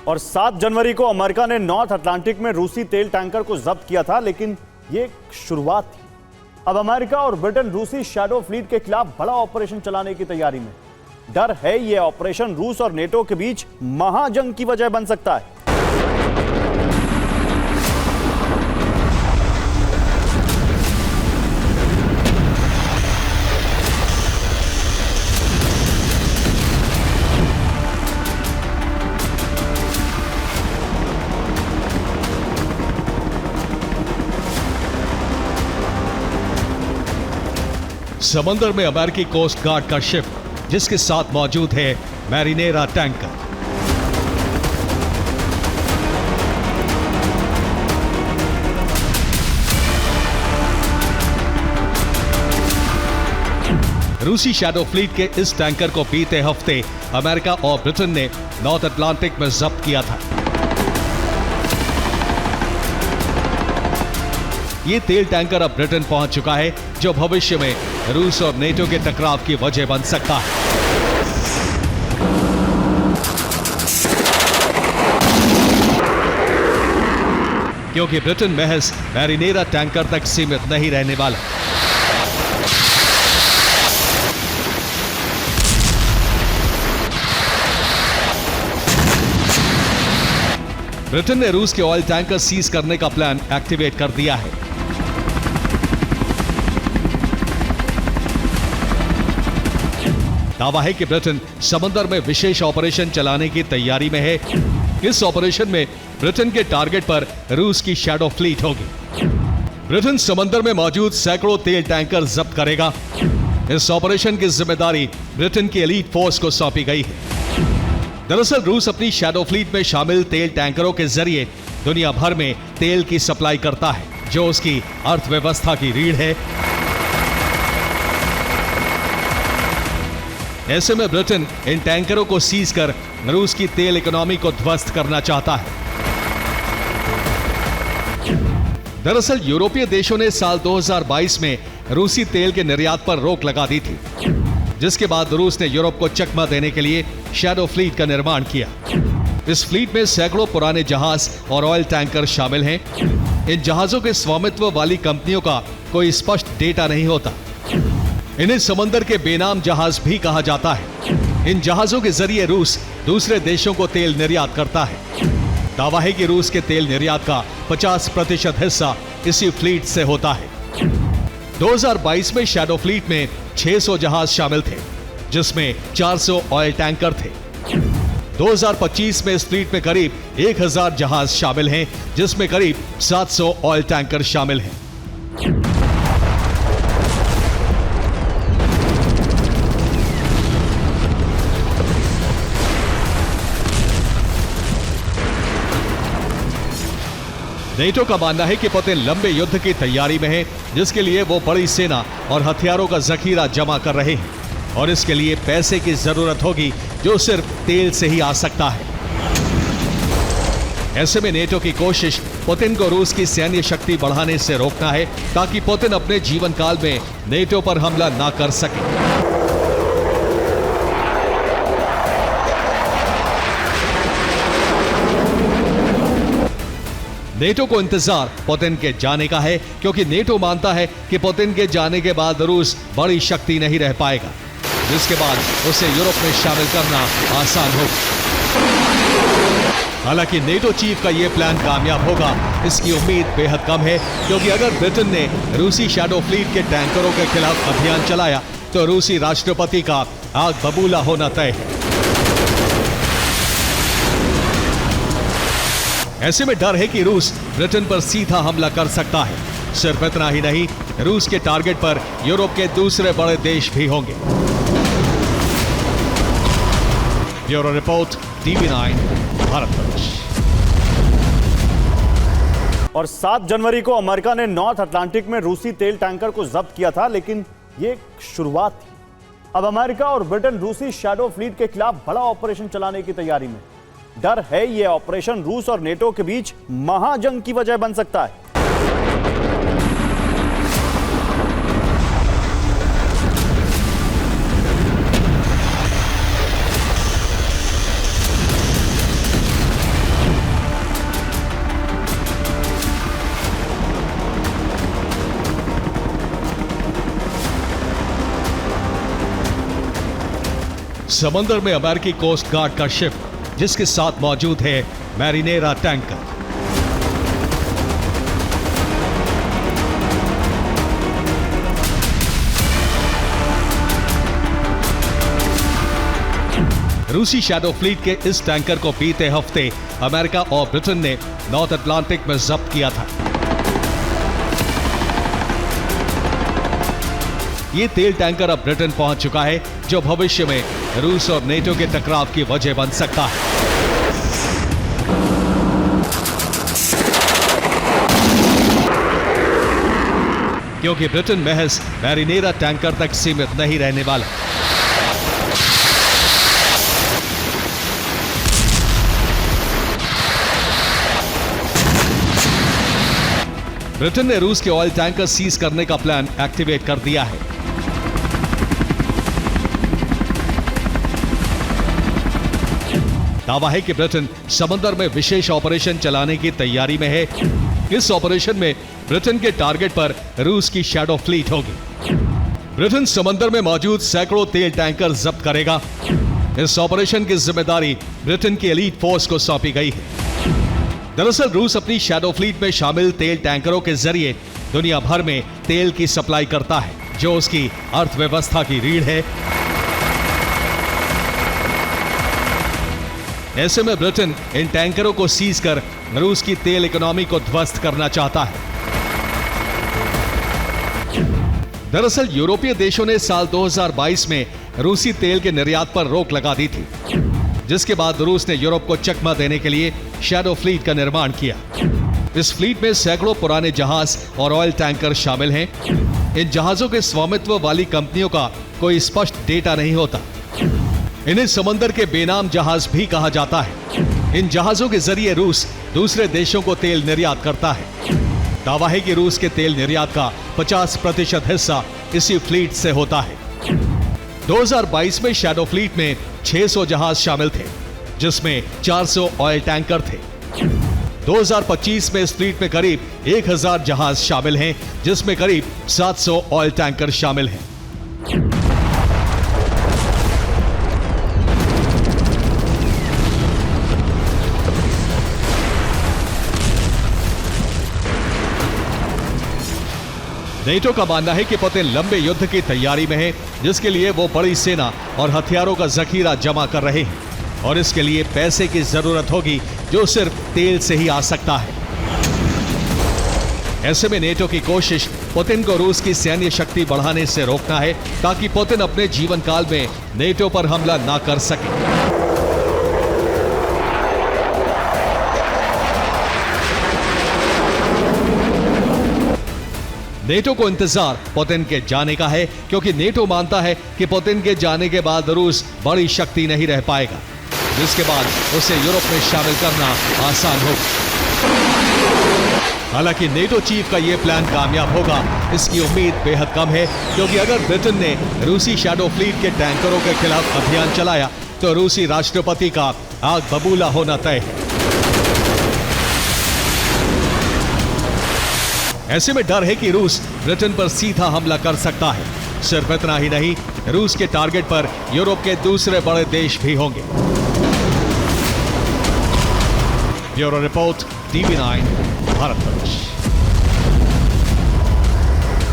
और 7 जनवरी को अमेरिका ने नॉर्थ अटलांटिक में रूसी तेल टैंकर को जब्त किया था, लेकिन ये एक शुरुआत थी। अब अमेरिका और ब्रिटेन रूसी शैडो फ्लीट के खिलाफ बड़ा ऑपरेशन चलाने की तैयारी में। डर है ये ऑपरेशन रूस और नेटो के बीच महाजंग की वजह बन सकता है। समंदर में अमेरिकी कोस्ट गार्ड का शिप, जिसके साथ मौजूद है मैरिनेरा टैंकर। रूसी शैडो फ्लीट के इस टैंकर को बीते हफ्ते अमेरिका और ब्रिटेन ने नॉर्थ अटलांटिक में जब्त किया था। ये तेल टैंकर अब ब्रिटेन पहुंच चुका है, जो भविष्य में रूस और नेटो के टकराव की वजह बन सकता है। क्योंकि ब्रिटेन महज मैरिनेरा टैंकर तक सीमित नहीं रहने वाला। ब्रिटेन ने रूस के ऑयल टैंकर सीज करने का प्लान एक्टिवेट कर दिया है। दावा है कि ब्रिटेन समंदर में विशेष ऑपरेशन चलाने की तैयारी में है। इस ऑपरेशन में ब्रिटेन के टारगेट पर रूस की शैडो फ्लीट होगी। ब्रिटेन समंदर में मौजूद सैकड़ों तेल टैंकर जब्त करेगा। इस ऑपरेशन की जिम्मेदारी ब्रिटेन की एलीट फोर्स को सौंपी गई है। दरअसल रूस अपनी शैडो फ्लीट में शामिल तेल टैंकरों के जरिए दुनिया भर में तेल की सप्लाई करता है, जो उसकी अर्थव्यवस्था की रीढ़ है। ऐसे में ब्रिटेन इन टैंकरों को सीज कर रूस की तेल इकोनॉमी को ध्वस्त करना चाहता है। दरअसल यूरोपीय देशों ने साल 2022 में रूसी तेल के निर्यात पर रोक लगा दी थी, जिसके बाद रूस ने यूरोप को चकमा देने के लिए शैडो फ्लीट का निर्माण किया। इस फ्लीट में सैकड़ों पुराने जहाज और ऑयल टैंकर शामिल हैं। इन जहाजों के स्वामित्व वाली कंपनियों का कोई स्पष्ट डेटा नहीं होता। इन्हें समंदर के बेनाम जहाज भी कहा जाता है। इन जहाजों के जरिए रूस दूसरे देशों को तेल निर्यात करता है। दावा है कि रूस के तेल निर्यात का 50% हिस्सा इसी फ्लीट से होता है। 2022 में शैडो फ्लीट में 600 जहाज शामिल थे, जिसमें 400 ऑयल टैंकर थे। 2025 में इस फ्लीट में करीब 1000 जहाज शामिल हैं, जिसमें करीब 700 ऑयल टैंकर शामिल हैं। नेटो का मानना है कि पुतिन लंबे युद्ध की तैयारी में है, जिसके लिए वो बड़ी सेना और हथियारों का जखीरा जमा कर रहे हैं, और इसके लिए पैसे की जरूरत होगी, जो सिर्फ तेल से ही आ सकता है। ऐसे में नेटो की कोशिश पुतिन को रूस की सैन्य शक्ति बढ़ाने से रोकना है, ताकि पुतिन अपने जीवन काल में नेटो पर हमला ना कर सके। नेटो को इंतजार पुतिन के जाने का है, क्योंकि नेटो मानता है कि पुतिन के जाने के बाद रूस बड़ी शक्ति नहीं रह पाएगा, जिसके बाद उसे यूरोप में शामिल करना आसान होगा। हालांकि नेटो चीफ का यह प्लान कामयाब होगा, इसकी उम्मीद बेहद कम है, क्योंकि अगर ब्रिटेन ने रूसी शैडो फ्लीट के टैंकरों के खिलाफ अभियान चलाया तो रूसी राष्ट्रपति का आग बबूला होना तय है। ऐसे में डर है कि रूस ब्रिटेन पर सीधा हमला कर सकता है। सिर्फ इतना ही नहीं, रूस के टारगेट पर यूरोप के दूसरे बड़े देश भी होंगे। Bureau report, TV9 Bharatvarsh. और 7 जनवरी को अमेरिका ने नॉर्थ अटलांटिक में रूसी तेल टैंकर को जब्त किया था, लेकिन ये एक शुरुआत थी। अब अमेरिका और ब्रिटेन रूसी शैडो फ्लीट के खिलाफ बड़ा ऑपरेशन चलाने की तैयारी में। डर है ये ऑपरेशन रूस और नेटो के बीच महाजंग की वजह बन सकता है। समंदर में अमेरिकी कोस्ट गार्ड का शिप, जिसके साथ मौजूद है मैरिनेरा टैंकर। रूसी शैडो फ्लीट के इस टैंकर को बीते हफ्ते अमेरिका और ब्रिटेन ने नॉर्थ अटलांटिक में जब्त किया था। ये तेल टैंकर अब ब्रिटेन पहुंच चुका है, जो भविष्य में रूस और नेटो के टकराव की वजह बन सकता है। क्योंकि ब्रिटेन महज मैरिनेरा टैंकर तक सीमित नहीं रहने वाला। ब्रिटेन ने रूस के ऑयल टैंकर सीज करने का प्लान एक्टिवेट कर दिया है। दावा है कि ब्रिटेन समंदर में विशेष ऑपरेशन चलाने की तैयारी में है। इस ऑपरेशन में ब्रिटेन के टारगेट पर रूस की शैडो फ्लीट होगी। ब्रिटेन समंदर में मौजूद सैकड़ों तेल टैंकर जब्त करेगा। इस ऑपरेशन की जिम्मेदारी ब्रिटेन की एलीट फोर्स को सौंपी गई है। दरअसल रूस अपनी शैडो फ्लीट में शामिल तेल टैंकरों के जरिए दुनिया भर में तेल की सप्लाई करता है, जो उसकी अर्थव्यवस्था की रीढ़ है। ऐसे में ब्रिटेन इन टैंकरों को सीज कर रूस की तेल इकोनॉमी को ध्वस्त करना चाहता है। दरअसल यूरोपीय देशों ने साल 2022 में रूसी तेल के निर्यात पर रोक लगा दी थी, जिसके बाद रूस ने यूरोप को चकमा देने के लिए शैडो फ्लीट का निर्माण किया। इस फ्लीट में सैकड़ों पुराने जहाज और ऑयल टैंकर शामिल हैं। इन जहाजों के स्वामित्व वाली कंपनियों का कोई स्पष्ट डेटा नहीं होता। इन्हें समंदर के बेनाम जहाज भी कहा जाता है। इन जहाजों के जरिए रूस दूसरे देशों को तेल निर्यात करता है। दावा है कि रूस के तेल निर्यात का 50% हिस्सा इसी फ्लीट से होता है। 2022 में शैडो फ्लीट में 600 जहाज शामिल थे, जिसमें 400 ऑयल टैंकर थे। 2025 में इस फ्लीट में करीब 1000 जहाज शामिल हैं, जिसमें करीब 700 ऑयल टैंकर शामिल हैं। नेटो का मानना है कि पुतिन लंबे युद्ध की तैयारी में है, जिसके लिए वो बड़ी सेना और हथियारों का जखीरा जमा कर रहे हैं, और इसके लिए पैसे की जरूरत होगी, जो सिर्फ तेल से ही आ सकता है। ऐसे में नेटो की कोशिश पुतिन को रूस की सैन्य शक्ति बढ़ाने से रोकना है, ताकि पुतिन अपने जीवन काल में नेटो पर हमला ना कर सके। नेटो को इंतजार पुतिन के जाने का है, क्योंकि नेटो मानता है कि पुतिन के जाने के बाद रूस बड़ी शक्ति नहीं रह पाएगा, जिसके बाद उसे यूरोप में शामिल करना आसान होगा। हालांकि नेटो चीफ का यह प्लान कामयाब होगा, इसकी उम्मीद बेहद कम है, क्योंकि अगर ब्रिटेन ने रूसी शैडो फ्लीट के टैंकरों के खिलाफ अभियान चलाया तो रूसी राष्ट्रपति का आग बबूला होना तय है। ऐसे में डर है कि रूस ब्रिटेन पर सीधा हमला कर सकता है। सिर्फ इतना ही नहीं, रूस के टारगेट पर यूरोप के दूसरे बड़े देश भी होंगे। Bureau report, TV9 Bharat.